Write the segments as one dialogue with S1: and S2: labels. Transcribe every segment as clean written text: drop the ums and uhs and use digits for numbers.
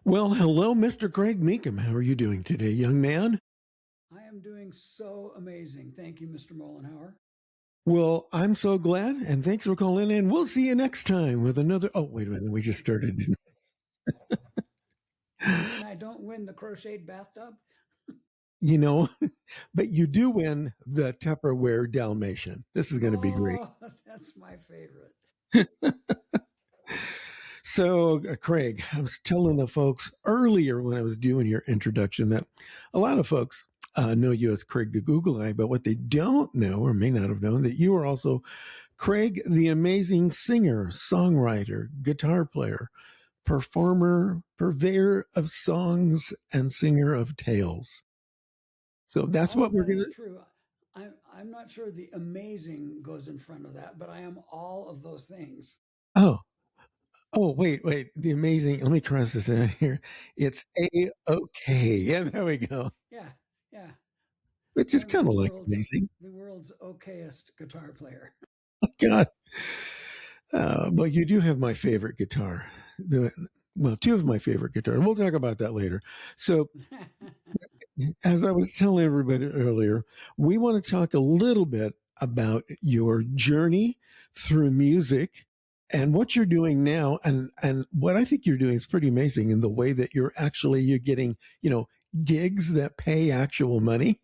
S1: Well, hello, Mr. Craig Mecham. How are you doing today, young man?
S2: I am doing so amazing. Thank you, Mr. Mollenhauer.
S1: Well, I'm so glad, and thanks for calling in. We'll see you next time with another. Oh, wait a minute. We just started.
S2: You mean I don't win the crocheted bathtub?
S1: You know, but you do win the Tupperware Dalmatian. This is going to be great.
S2: Oh, that's my favorite.
S1: So, Craig, I was telling the folks earlier when I was doing your introduction that a lot of folks know you as Craig the Google Eye, but what they don't know or may not have known that you are also Craig, the amazing singer, songwriter, guitar player, performer, purveyor of songs, and singer of tales. So that's
S2: All
S1: what
S2: of
S1: we're
S2: that
S1: going
S2: is
S1: to.
S2: true. I'm not sure the amazing goes in front of that, but I am all of those things.
S1: Oh, wait. The amazing. Let me cross this out here. It's A OK. Yeah, there we go.
S2: Yeah, yeah.
S1: Which
S2: I
S1: is
S2: am
S1: kind of like amazing.
S2: the world's okayest guitar player.
S1: God. But you do have my favorite guitar. Well, two of my favorite guitars. We'll talk about that later. So as I was telling everybody earlier, we want to talk a little bit about your journey through music and what you're doing now, and what I think you're doing is pretty amazing in the way that you're getting, gigs that pay actual money.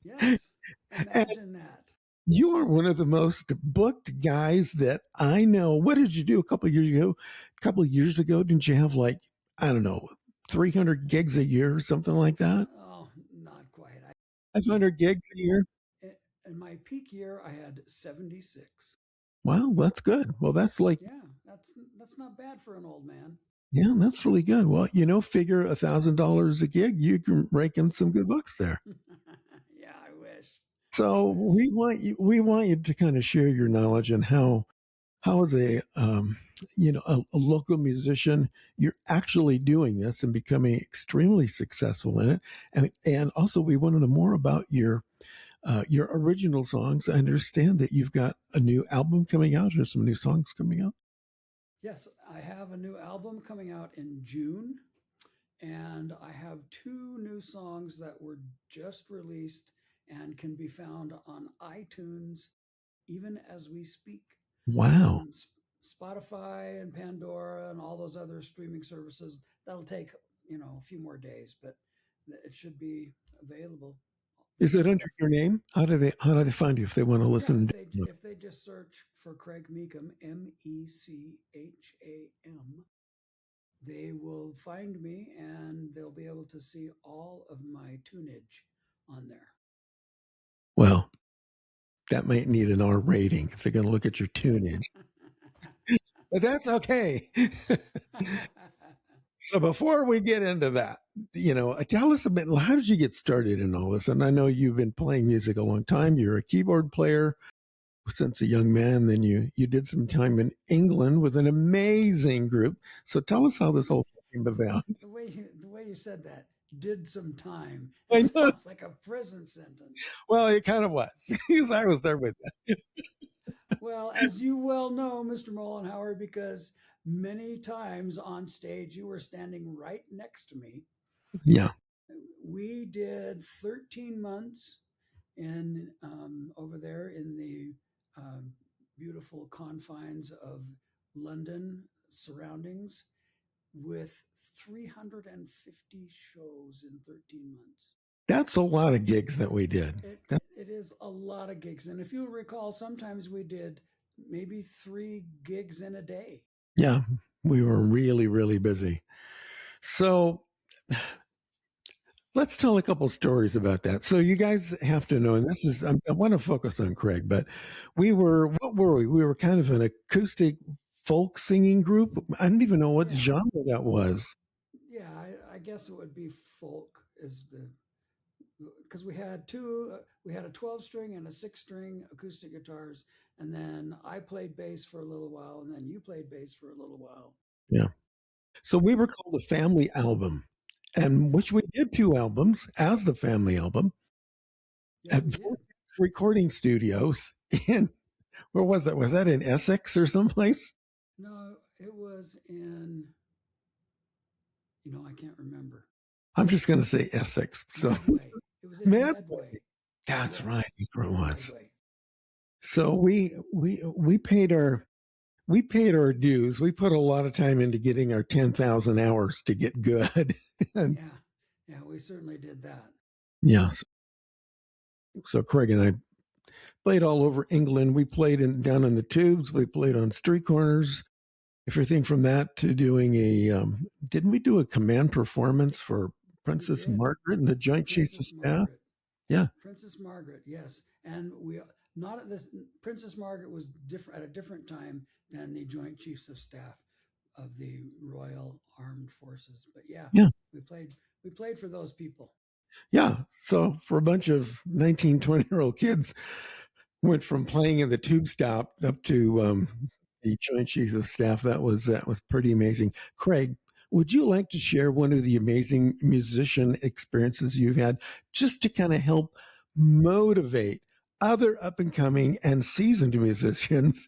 S2: Yes,
S1: And
S2: imagine that.
S1: you are one of the most booked guys that I know. What did you do a couple of years ago? A couple of years ago, didn't you have like, I don't know, 300 gigs a year or something like that?
S2: Oh, not quite.
S1: 500 gigs a year?
S2: In my peak year, I had 76.
S1: Wow, that's good. Well, that's like,
S2: Yeah, that's not bad for an old man.
S1: yeah, that's really good. Well, figure $1,000 a gig, you can rake in some good bucks there.
S2: Yeah, I wish. I
S1: So
S2: wish.
S1: we want you to kind of share your knowledge and how as a local musician you're actually doing this and becoming extremely successful in it, and also we want to know more about your original songs. I understand that you've got a new album coming out or some new songs coming out.
S2: Yes, I have a new album coming out in June, and I have two new songs that were just released and can be found on iTunes even as we speak,
S1: Wow.
S2: and Spotify and Pandora and all those other streaming services. That'll take a few more days, but it should be available
S1: Is
S2: this
S1: it under your name? How do they find you if they want to
S2: Yeah,
S1: listen?
S2: if they just search for Craig Mecham, Mecham, they will find me and they'll be able to see all of my tunage on there.
S1: Well, that might need an R rating if they're going to look at your tunage, but that's okay. So before we get into that, tell us a bit. How did you get started in all this? And I know you've been playing music a long time. You're a keyboard player since a young man. Then you did some time in England with an amazing group. So tell us how this whole thing came about.
S2: The way you said that, did some time. It
S1: I know.
S2: sounds like a prison sentence.
S1: Well, it kind of was because I was there with you.
S2: Well, as you well know, Mr. Mollenhauer, because many times on stage you were standing right next to me.
S1: Yeah,
S2: We did 13 months in over there in the beautiful confines of London surroundings with 350 shows in 13 months.
S1: that's a lot of gigs that we did.
S2: It
S1: That's
S2: it is a lot of gigs, and if you recall, sometimes we did maybe 3 gigs in a day.
S1: yeah. We were really really busy. So let's tell a couple stories about that. So you guys have to know, and this is I want to focus on Craig, but what were we? We were kind of an acoustic folk singing group. I don't even know what
S2: Yeah,
S1: genre that was.
S2: yeah. I guess it would be folk is the because we had two. We had a 12 string and a 6 string acoustic guitars, and then I played bass for a little while, and then you played bass for a little while.
S1: Yeah. So we were called the Family Album, and which we did two albums as the Family Album
S2: Yeah,
S1: at
S2: we did.
S1: recording studios in where was that? Was that in
S2: Uh,
S1: Essex or someplace?
S2: no, it was in I can't remember.
S1: I'm just going to say Essex. So
S2: Medway. It was in
S1: Medway.
S2: Medway.
S1: That's right.
S2: Yes,
S1: That's where it was.
S2: Medway.
S1: So we paid our dues. We put a lot of time into getting our 10,000 hours to get good. And
S2: Yeah, yeah, we certainly did that.
S1: yes. So Craig and I played all over England. We played down in the tubes. We played on street corners. Everything from that to doing didn't we do a command performance for
S2: We
S1: Princess
S2: did
S1: Margaret and the
S2: for
S1: Joint Chiefs of
S2: Princess
S1: Staff?
S2: Margaret.
S1: Yeah.
S2: Princess Margaret, yes, and we not at this. Princess Margaret was different at a different time than the Joint Chiefs of Staff of the Royal Armed Forces. But yeah,
S1: Yeah.
S2: we played. We played for those people.
S1: Yeah. So for a bunch of 19, 20-year-old kids, went from playing in the tube stop up to the Joint Chiefs of Staff. That was pretty amazing. Craig, would you like to share one of the amazing musician experiences you've had, just to kind of help motivate other up and coming and seasoned musicians,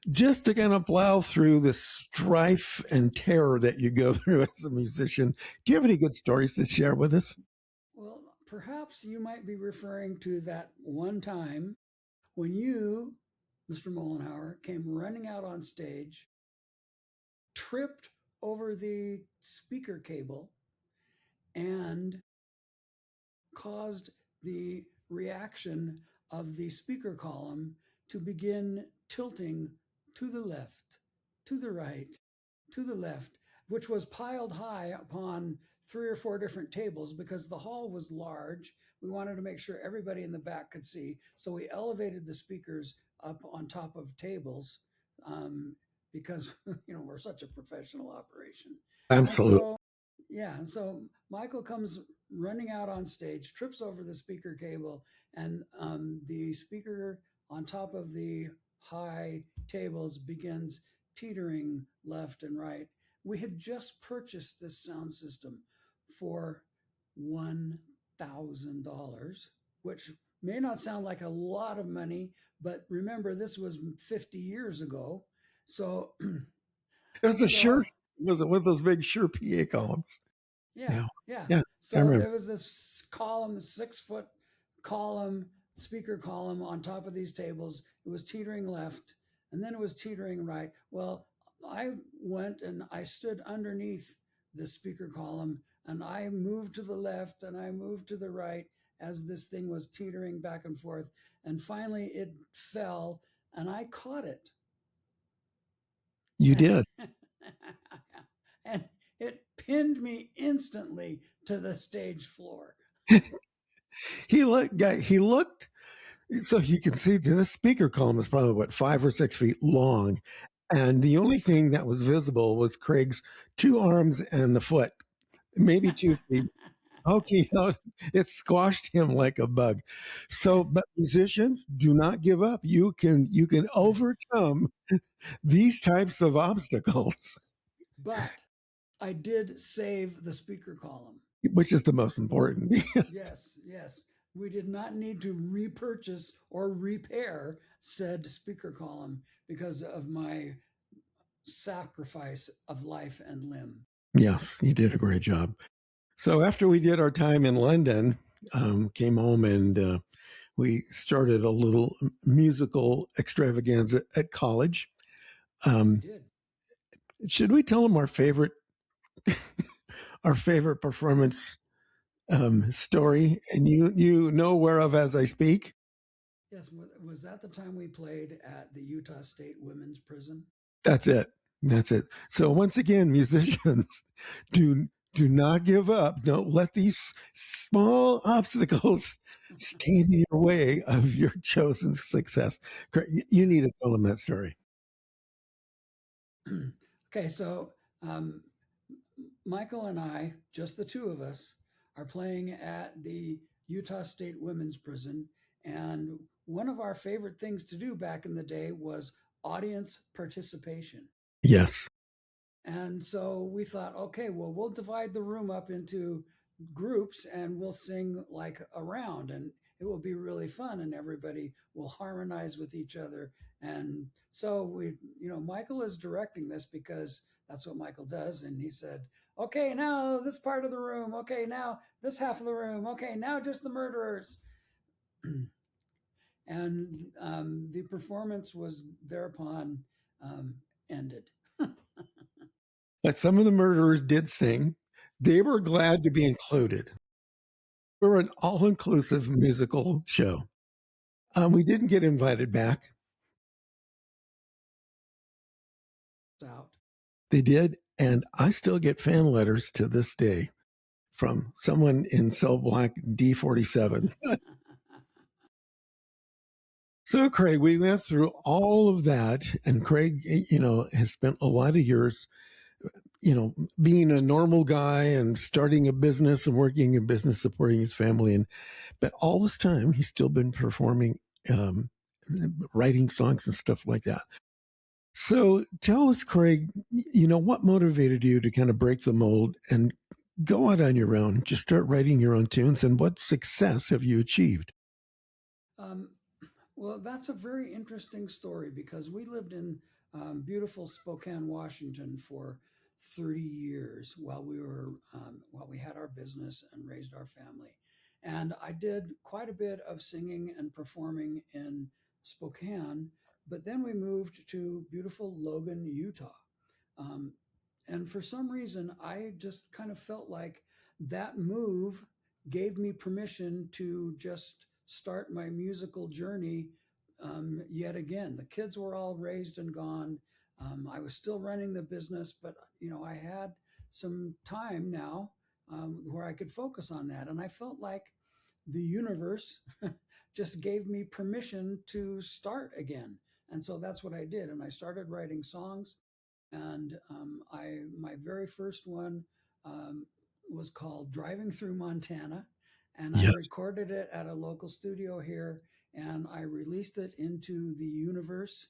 S1: just to kind of plow through the strife and terror that you go through as a musician? Do you have any good stories to share with us?
S2: Well, perhaps you might be referring to that one time when you, Mr. Mollenhauer, came running out on stage, tripped over the speaker cable, and caused the reaction of the speaker column to begin tilting to the left, to the right, to the left, which was piled high upon three or four different tables because the hall was large. We wanted to make sure everybody in the back could see. So we elevated the speakers up on top of tables um, because, we're such a professional operation. And
S1: Absolutely.
S2: so, yeah, and so Michael comes running out on stage, trips over the speaker cable, and the speaker on top of the high tables begins teetering left and right. We had just purchased this sound system for $1,000, which may not sound like a lot of money, but remember, this was 50 years ago. So,
S1: It was a
S2: so
S1: sure, was it with those big sure PA columns?
S2: Yeah,
S1: Yeah.
S2: yeah.
S1: Yeah. I
S2: So
S1: remember.
S2: there was this column, the 6 foot column, speaker column on top of these tables. It was teetering left and then it was teetering right. Well, I went and I stood underneath the speaker column and I moved to the left and I moved to the right as this thing was teetering back and forth. And finally it fell and I caught it.
S1: You did.
S2: And it pinned me instantly to the stage floor.
S1: He looked so you can see the speaker column is probably what 5 or 6 feet long, and the only thing that was visible was Craig's two arms and the foot, maybe 2 feet. Okay, it squashed him like a bug. So, but musicians, do not give up. You can overcome these types of obstacles,
S2: But I did save the speaker column.
S1: which is the most important.
S2: Yes, yes. We did not need to repurchase or repair said speaker column because of my sacrifice of life and limb.
S1: Yes, you did a great job. So after we did our time in London, came home and we started a little musical extravaganza at college.
S2: We
S1: Um,
S2: did.
S1: should we tell them our favorite performance story? And you know whereof as I speak.
S2: Yes, was that the time we played at the Utah State Women's Prison?
S1: That's it. That's it. So once again, musicians, do not give up. Don't let these small obstacles stand in your way of your chosen success. You
S2: Yeah.
S1: need to tell them that story.
S2: Okay, so um, Michael and I, just the two of us, are playing at the Utah State Women's Prison. And one of our favorite things to do back in the day was audience participation.
S1: Yes.
S2: And so we thought, okay, well, we'll divide the room up into groups and we'll sing like a round and it will be really fun and everybody will harmonize with each other. And so Michael is directing this because that's what Michael does. And he said, Okay, now this part of the room. Okay, now this half of the room. Okay, now just the murderers. And the performance was thereupon um, ended.
S1: But some of the murderers did sing. They were glad to be included. We're an all inclusive musical show. We didn't get invited back.
S2: Out.
S1: They did. And I still get fan letters to this day from someone in Cell Block D47. So, Craig, we went through all of that. And Craig, has spent a lot of years, being a normal guy and starting a business and working in business, supporting his family. But all this time, he's still been performing, um, writing songs and stuff like that. So tell us, Craig, what motivated you to kind of break the mold and go out on your own, just start writing your own tunes, and what success have you achieved?
S2: Um, well, that's a very interesting story because we lived in beautiful Spokane, Washington for 30 years while we had our business and raised our family. And I did quite a bit of singing and performing in Spokane, but then we moved to beautiful Logan, Utah. Um, and for some reason, I just kind of felt like that move gave me permission to just start my musical journey yet again. The kids were all raised and gone. I was still running the business, but I had some time now where I could focus on that, and I felt like the universe just gave me permission to start again. And so that's what I did, and I started writing songs. And I my very first one um, was called "Driving Through Montana," and I
S1: Yes,
S2: recorded it at a local studio here, and I released it into the universe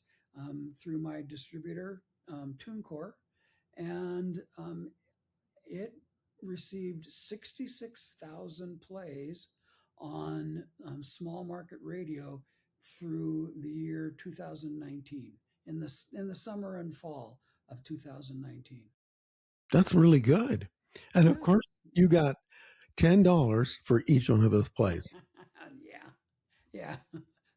S2: through my distributor, TuneCore, and it received 66,000 plays on small market radio through the year 2019 in the summer and fall of 2019.
S1: that's really good. And of
S2: Yeah.
S1: course, you got $10 for each one of those plays.
S2: Yeah. Yeah.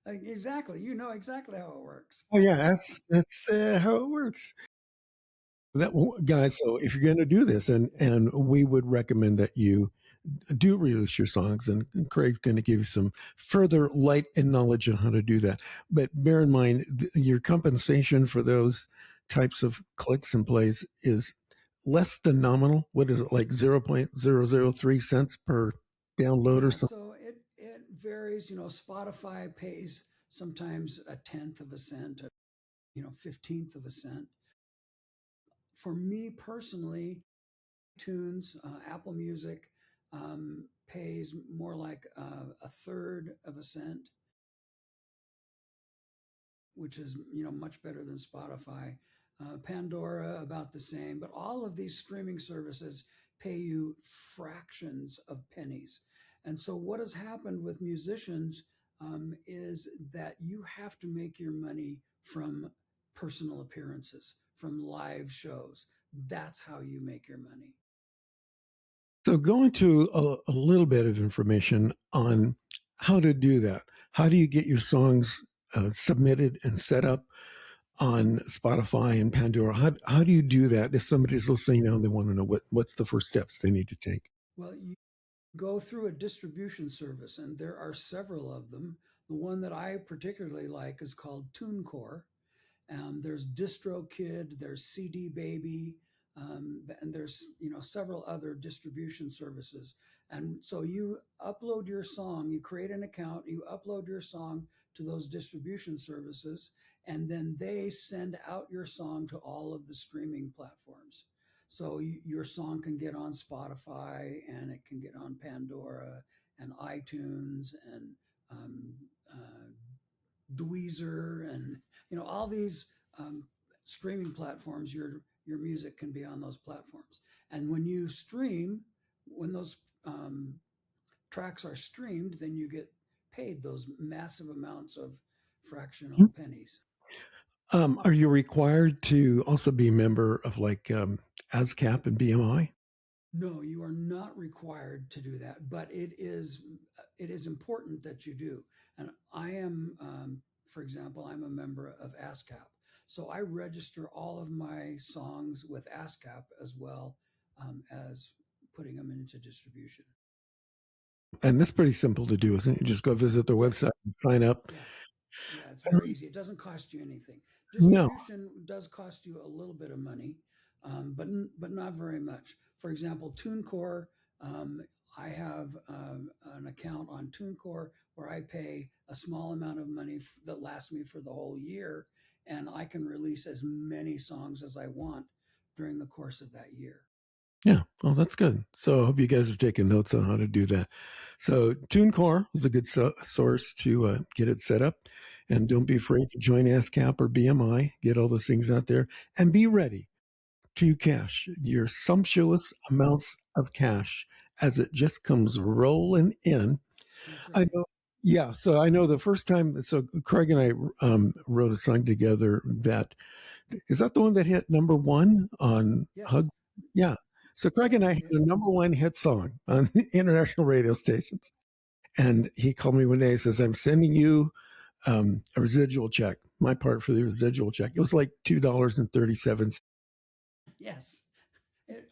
S2: Exactly. You know exactly how it works.
S1: Oh yeah, that's how it works. That guys. So if you're going to do this, and we would recommend that you do release your songs, and Craig's going to give you some further light and knowledge on how to do that. But bear in mind, your compensation for those types of clicks and plays is less than nominal. What is it, like 0.003 cents per download or
S2: Yeah,
S1: something?
S2: so it varies. Spotify pays sometimes a tenth of a cent, 15th of a cent. For me personally, tunes, Apple Music pays more like a third of a cent, which is much better than Spotify. Pandora about the same, but all of these streaming services pay you fractions of pennies. And so what has happened with musicians is that you have to make your money from personal appearances, from live shows. That's how you make your money.
S1: So go into a little bit of information on how to do that. How do you get your songs submitted and set up on Spotify and Pandora? How do you do that? If somebody's listening now, they want to know what's the first steps they need to take.
S2: Well, you go through a distribution service, and there are several of them. The one that I particularly like is called TuneCore. There's DistroKid, there's CD Baby, and there's several other distribution services. And so you upload your song, you create an account, you upload your song to those distribution services, and then they send out your song to all of the streaming platforms. So your song can get on Spotify, and it can get on Pandora and iTunes and um, uh, Dweezer, and all these um, streaming platforms. Your music can be on those platforms, and when those tracks are streamed, then you get paid those massive amounts of fractional pennies.
S1: Are you required to also be a member of like ASCAP and BMI?
S2: No, you are not required to do that, but it is important that you do. And I am, for example, I'm a member of ASCAP, so I register all of my songs with ASCAP as well as putting them into distribution.
S1: And that's pretty simple to do, isn't it? You just go visit their
S2: Yes,
S1: website, sign up.
S2: yeah, yeah, it's very easy. It doesn't cost you anything.
S1: No,
S2: Distribution does cost you a little bit of money, but not very much. For example, TuneCore, um, I have an account on TuneCore where I pay a small amount of money that lasts me for the whole year, and I can release as many songs as I want during the course of that year.
S1: yeah, well, that's good. So I hope you guys are taking notes on how to do that. So TuneCore is a good source to get it set up. And don't be afraid to join ASCAP or BMI, get all those things out there, and be ready to cash your sumptuous amounts of cash as it just comes rolling in.
S2: That's
S1: I
S2: right.
S1: know. Yeah, so I know the first time. So Craig and I wrote a song together. That is that the one that hit number one on
S2: Yes.
S1: Hug. Yeah. So Craig
S2: Yep.
S1: and I had a number one hit song on international radio stations, and he called me one day. He says, "I'm sending you a residual check. My part for the residual check. It was like $2.37.
S2: Yes.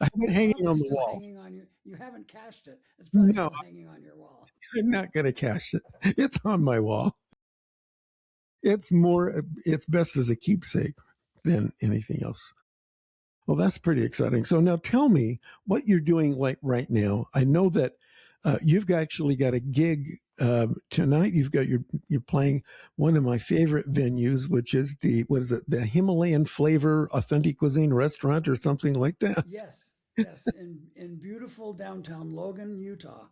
S1: I have it
S2: It's
S1: hanging
S2: probably
S1: on the
S2: still
S1: wall.
S2: hanging on your. You haven't cashed it. It's probably
S1: No,
S2: still hanging on your wall.
S1: I'm not going to cash it. It's on my wall. It's more. It's best as a keepsake than anything else. Well, that's pretty exciting. So now tell me what you're doing like right now. I know that actually got a gig tonight. You're playing one of my favorite venues, which is the what is it? The Himalayan Flavor Authentic Cuisine Restaurant or something like that.
S2: Yes, yes, in beautiful downtown Logan, Utah.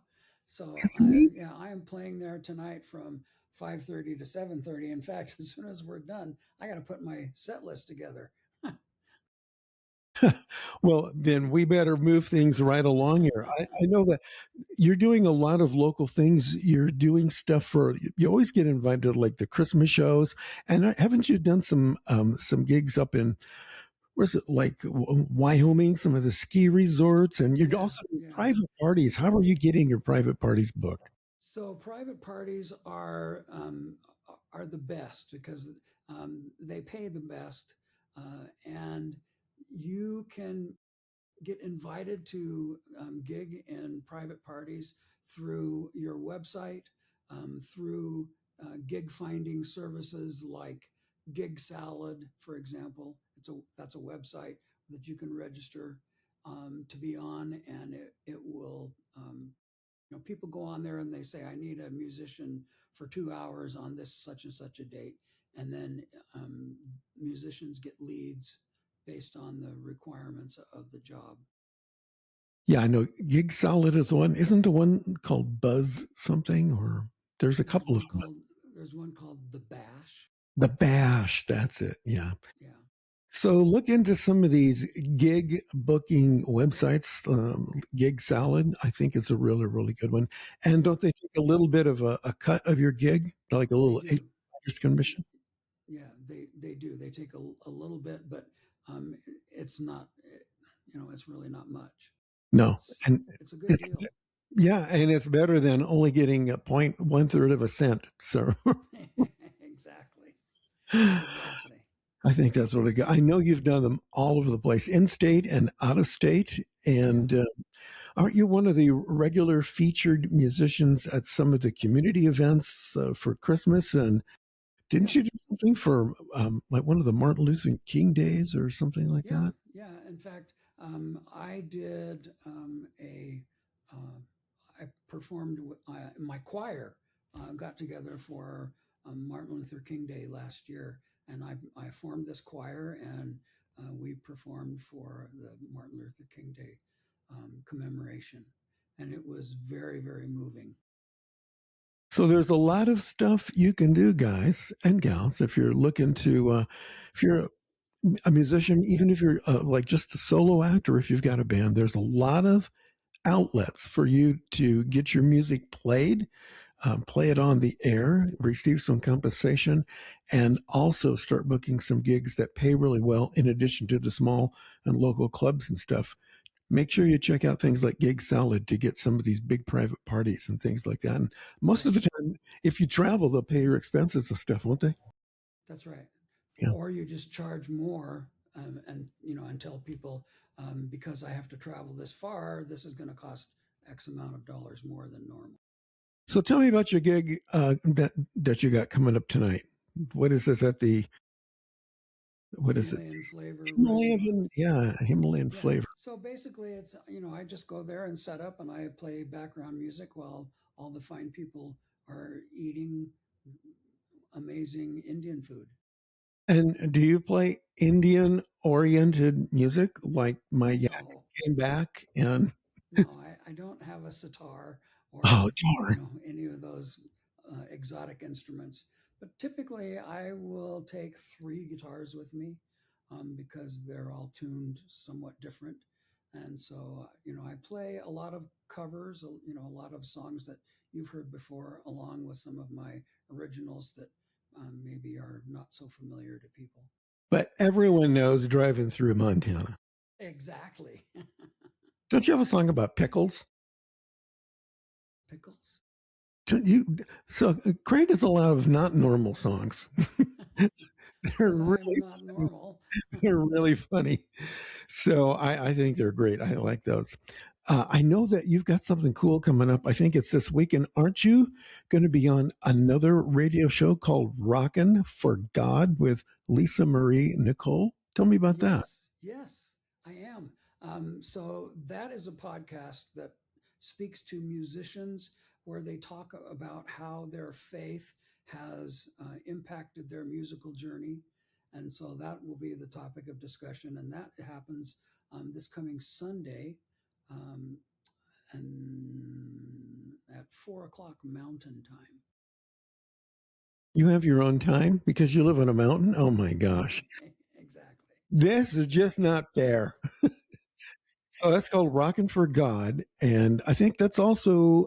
S2: So
S1: That's amazing.
S2: yeah, I am playing there tonight from 5:30 to 7:30. In fact, as soon as we're done, I got to put my set list together.
S1: Well, then we better move things right along here. I know that you're doing a lot of local things. You're doing stuff for. You always get invited to like the Christmas shows, and haven't you done some gigs up in where's it like Wyoming, some of the ski resorts, and you're
S2: Yeah,
S1: also doing
S2: yeah.
S1: private parties. How are you getting your private parties booked?
S2: So private parties are the best because they pay the best, and you can get invited to gig in private parties through your website, through gig finding services like Gig Salad, for example. That's a website that you can register to be on, and it will. People go on there and they say, "I need a musician for 2 hours on this such and such a date," and then musicians get leads based on the requirements of the job.
S1: Yeah, I know. Gig Solid is one. Isn't the one called Buzz something? Or there's a
S2: There's
S1: couple of
S2: one
S1: them.
S2: called there's one called the Bash.
S1: The Bash. That's it. Yeah.
S2: Yeah,
S1: So look into some of these gig booking websites. Gig Salad, I think, is a really, really good one. And
S2: yeah,
S1: don't they take a little bit of a cut of your gig, like a
S2: they
S1: little
S2: do.
S1: commission?
S2: Yeah, they do. They take a little bit, but um, it's not. It's really not much.
S1: No,
S2: It's
S1: and
S2: it's a good
S1: it,
S2: deal.
S1: yeah, and it's better than only getting a point one third of a cent. So
S2: Exactly,
S1: I
S2: exactly.
S1: think that's really good. I know you've done them all over the place, in state and out of state.
S2: Yeah,
S1: And aren't you one of the regular featured musicians at some of the community events for Christmas? And
S2: yeah.
S1: didn't you do something for like one of the Martin Luther King days or something like
S2: Yeah,
S1: that?
S2: yeah. In fact, I did uh, I performed with my choir got together for Martin Luther King Day last year, and I formed this choir, and we performed for the Martin Luther King Day commemoration, and it was very, very moving.
S1: So there's a lot of stuff you can do, guys and gals, if you're looking to, if you're a musician, even if you're like just a solo act or if you've got a band, there's a lot of outlets for you to get your music played, play it on the air, receive some compensation, and also start booking some gigs that pay really well in addition to the small and local clubs and stuff. make sure you check out things like Gig Salad to get some of these big private parties and things like that. And most of the
S2: Right.
S1: time, if you travel, they'll pay your expenses and stuff, won't they?
S2: That's right.
S1: Yeah.
S2: Or you just charge more, and and tell people, because I have to travel this far, this is going to cost X amount of dollars more than normal.
S1: So tell me about your gig that you got coming up tonight. What is this at the what is it?
S2: Himalayan flavor restaurant.
S1: Himalayan, yeah, Himalayan
S2: Yeah.
S1: flavor.
S2: So basically, it's I just go there and set up, and I play background music while all the fine people are eating amazing Indian food.
S1: And do you play Indian oriented music like my yak
S2: No,
S1: came back and
S2: no, I don't have a sitar or
S1: oh darn.
S2: any of those exotic instruments. But typically, I will take three guitars with me, because they're all tuned somewhat different. And so, I play a lot of covers, a lot of songs that you've heard before, along with some of my originals that maybe are not so familiar to people.
S1: But everyone knows driving through Montana.
S2: Exactly.
S1: Don't you have a song about pickles?
S2: Pickles.
S1: Craig has a lot of not normal songs. they're
S2: Because I am
S1: really
S2: not normal.
S1: they're really funny. So I think they're great. I like those. I know that you've got something cool coming up. I think it's this weekend. Aren't you going to be on another radio show called Rockin' for God with Lisa Marie Nicole? Tell me about that.
S2: Yes, yes, I am. So that is a podcast that speaks to musicians where they talk about how their faith has impacted their musical journey. And so that will be the topic of discussion. And that happens this coming Sunday, um, and at 4 o'clock Mountain Time.
S1: You have your own time because you live on a mountain? Oh my gosh.
S2: Exactly.
S1: This is just not fair. So that's called Rockin' for God. And I think that's also,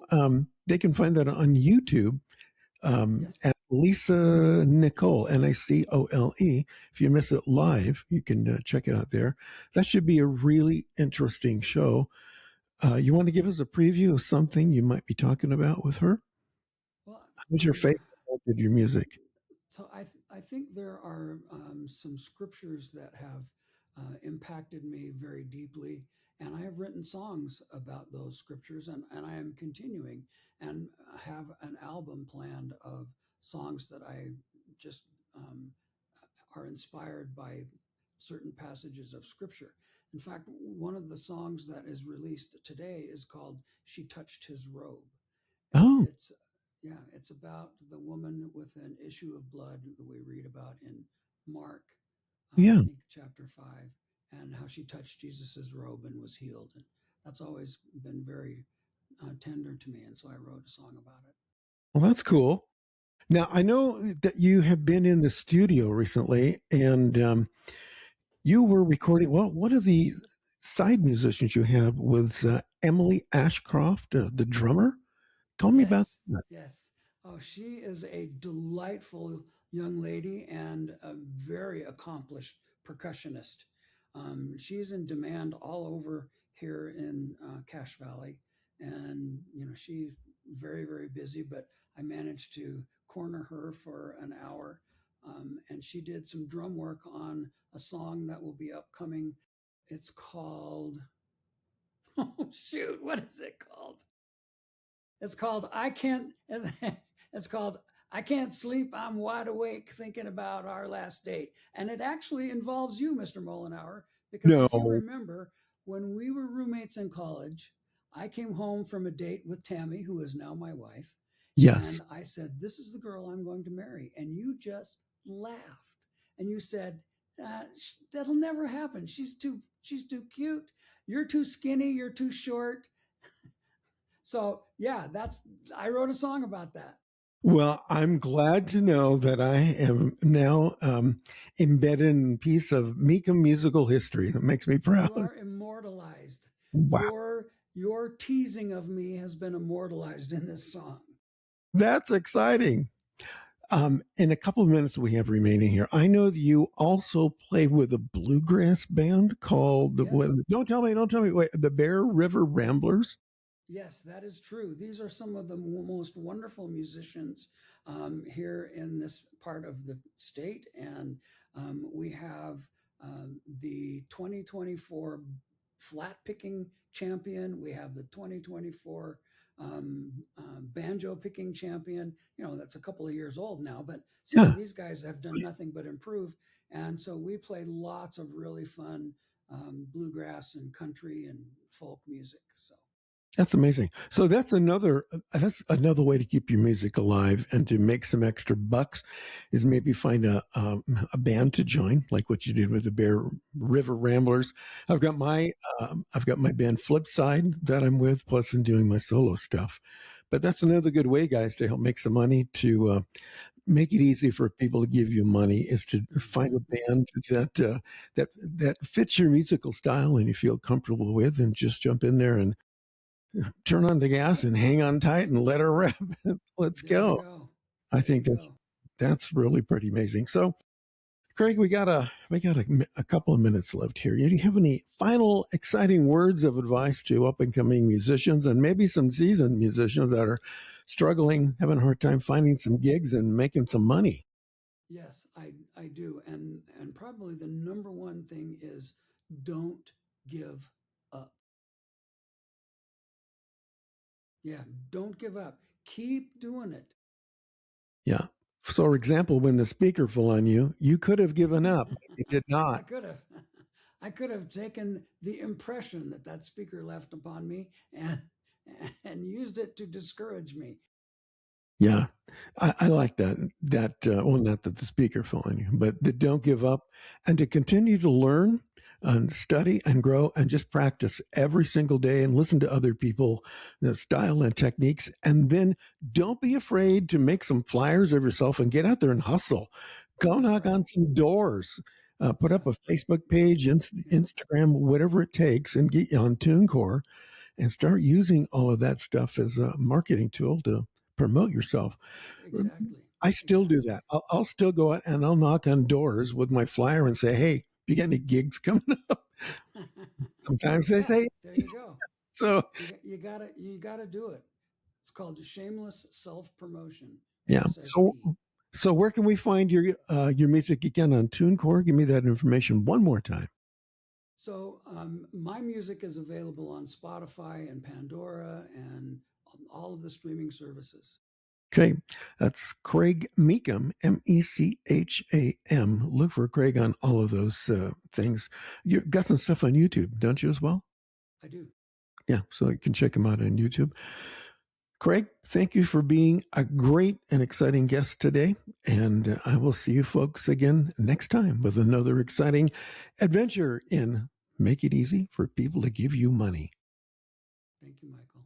S1: they can find that on YouTube
S2: Yes.
S1: at Lisa Nicole, Nicole. If you miss it live, you can check it out there. That should be a really interesting show. You want to give us a preview of something you might be talking about with her?
S2: Well,
S1: How's your faith affected your music?
S2: so I think there are some scriptures that have impacted me very deeply, and I have written songs about those scriptures, and I am continuing and have an album planned of songs that I just um, are inspired by certain passages of scripture. In fact, one of the songs that is released today is called "She Touched His Robe," and
S1: Oh,
S2: it's about the woman with an issue of blood that we read about in Mark, I
S1: yeah.
S2: think chapter 5, and how she touched Jesus's robe and was healed. And that's always been very tender to me. And so I wrote a song about it.
S1: Well, that's cool. Now, I know that you have been in the studio recently and you were recording. Well, one of the side musicians you have was Emily Ashcroft, the drummer. Tell me about
S2: Yes,
S1: that.
S2: yes. Oh, she is a delightful young lady and a very accomplished percussionist. She's in demand all over here in Cache Valley, and she's very, very busy. But I managed to corner her for an hour, and she did some drum work on a song that will be upcoming. It's called oh shoot, what is it called? It's called I Can't it's called I Can't Sleep. I'm wide awake thinking about our last date. And it actually involves you, Mr. Mollenauer, because if you
S1: No.
S2: remember, when we were roommates in college, I came home from a date with Tammy, who is now my wife, and
S1: Yes.
S2: I said, "This is the girl I'm going to marry." And you just laughed. And you said, "That'll never happen. She's too cute. You're too skinny, you're too short." So yeah, that's I wrote a song about that.
S1: Well, I'm glad to know that I am now embedded in a piece of Mecham musical history. That makes me proud.
S2: You are immortalized.
S1: Wow.
S2: Your teasing of me has been immortalized in this song.
S1: That's exciting. In a couple of minutes we have remaining here, I know that you also play with a bluegrass band called
S2: Yes.
S1: don't tell me, wait, the Bear River Ramblers.
S2: Yes, that is true. These are some of the most wonderful musicians here in this part of the state. And we have the 2024 flat picking champion. We have the 2024 banjo picking champion. You know, that's a couple of years old now, but still,
S1: Yeah,
S2: these guys have done nothing but improve. And so we play lots of really fun bluegrass and country and folk music. So.
S1: that's amazing. So that's another way to keep your music alive and to make some extra bucks is maybe find a band to join, like what you did with the Bear River Ramblers. I've got my I've got my band Flipside that I'm with, plus I'm doing my solo stuff. But that's another good way, guys, to help make some money to make it easy for people to give you money is to find a band that fits your musical style and you feel comfortable with, and just jump in there and turn on the gas and hang on tight and let her rip. Let's
S2: There you
S1: go.
S2: go.
S1: I
S2: There you
S1: think
S2: go.
S1: that's really pretty amazing. So, Craig, we got a couple of minutes left here. Do you have any final exciting words of advice to up and coming musicians and maybe some seasoned musicians that are struggling, having a hard time finding some gigs and making some money?
S2: Yes, I do. And probably the number one thing is don't give up. Yeah, don't give up. Keep doing it.
S1: Yeah. So, for example, when the speaker fell on you, you could have given up, but you did
S2: I
S1: not.
S2: could have I could have taken the impression that that speaker left upon me and used it to discourage me.
S1: Yeah, I like that. Well, not that the speaker fell on you, but the don't give up and to continue to learn and study and grow and just practice every single day and listen to other people, style and techniques. And then don't be afraid to make some flyers of yourself and get out there and hustle. Go
S2: That's
S1: knock
S2: right.
S1: on some doors. Put
S2: Yeah.
S1: up a Facebook page,
S2: Yeah.
S1: Instagram, whatever it takes, and get you on TuneCore and start using all of that stuff as a marketing tool to promote yourself.
S2: Exactly.
S1: I still do
S2: Exactly.
S1: that. I'll still go out and I'll knock on doors with my flyer and say, "Hey, you got any gigs coming up?" Sometimes they
S2: Yeah,
S1: say
S2: there you go.
S1: so.
S2: You gotta do it. It's called shameless self promotion.
S1: Yeah.
S2: SSP.
S1: So where can we find your music again on TuneCore? Give me that information one more time.
S2: So my music is available on Spotify and Pandora and all of the streaming services.
S1: Okay, that's Craig Mecham, Mecham. Look for Craig on all of those things. You got some stuff on YouTube, don't you, as well?
S2: I do.
S1: Yeah, so you can check him out on YouTube. Craig, thank you for being a great and exciting guest today. And I will see you folks again next time with another exciting adventure in Make It Easy for People to Give You Money.
S2: Thank you, Michael.